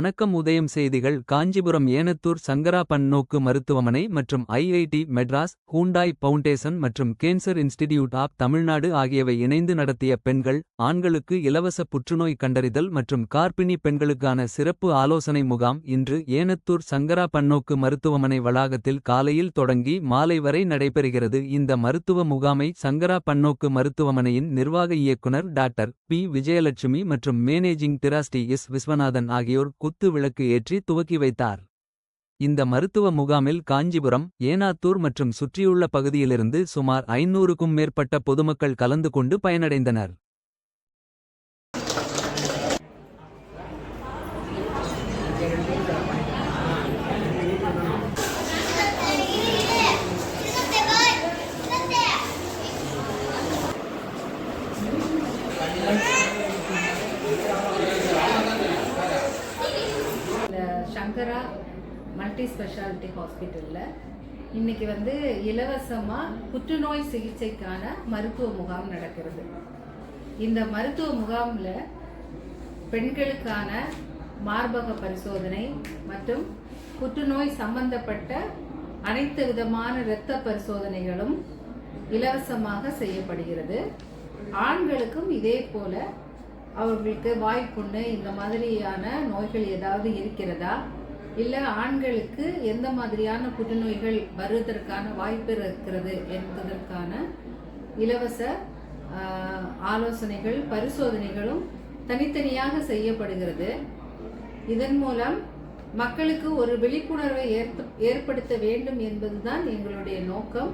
வணக்கம். உதயம் செய்திகள். காஞ்சிபுரம் ஏனத்தூர் சங்கரா பன்னோக்கு மருத்துவமனை மற்றும் ஐஐடி மெட்ராஸ், ஹூண்டாய் பவுண்டேசன் மற்றும் கேன்சர் இன்ஸ்டிடியூட் ஆப் தமிழ்நாடு ஆகியவை இணைந்து நடத்திய பெண்கள், ஆண்களுக்கு இலவச புற்றுநோய் கண்டறிதல் மற்றும் கார்ப்பிணி பெண்களுக்கான சிறப்பு ஆலோசனை முகாம் இன்று ஏனத்தூர் சங்கரா பன்னோக்கு மருத்துவமனை வளாகத்தில் காலையில் தொடங்கி மாலை வரை நடைபெறுகிறது. இந்த மருத்துவ முகாமை சங்கரா பன்னோக்கு மருத்துவமனையின் நிர்வாக இயக்குனர் டாக்டர் பி. விஜயலட்சுமி மற்றும் மேனேஜிங் டிரஸ்டி எஸ். விஸ்வநாதன் ஆகியோர் குத்து விளக்கு ஏற்றி துவக்கி வைத்தார். இந்த மருத்துவ முகாமில் காஞ்சிபுரம், ஏனாத்தூர் மற்றும் சுற்றியுள்ள பகுதியிலிருந்து சுமார் 500க்கும் மேற்பட்ட பொதுமக்கள் கலந்து கொண்டு பயனடைந்தனர். சங்கரா மல்டி ஸ்பெஷாலிட்டி ஹாஸ்பிட்டலில் இன்றைக்கி இலவசமாக புற்றுநோய் சிகிச்சைக்கான மருத்துவ முகாம் நடக்கிறது. இந்த மருத்துவ முகாமில் பெண்களுக்கான மார்பக பரிசோதனை மற்றும் புற்றுநோய் சம்பந்தப்பட்ட அனைத்து விதமான இரத்த பரிசோதனைகளும் இலவசமாக செய்யப்படுகிறது. ஆண்களுக்கும் இதே போல அவர்களுக்கு வாய்ப்புண்ணு இந்த மாதிரியான நோய்கள் ஏதாவது இருக்கிறதா, இல்லை ஆண்களுக்கு எந்த மாதிரியான புற்றுநோய்கள் வருவதற்கான வாய்ப்பு இருக்கிறது என்பதற்கான இலவச ஆலோசனைகள் பரிசோதனைகளும் தனித்தனியாக செய்யப்படுகிறது. இதன் மூலம் மக்களுக்கு ஒரு விழிப்புணர்வை ஏற்படுத்த வேண்டும் என்பதுதான் எங்களுடைய நோக்கம்.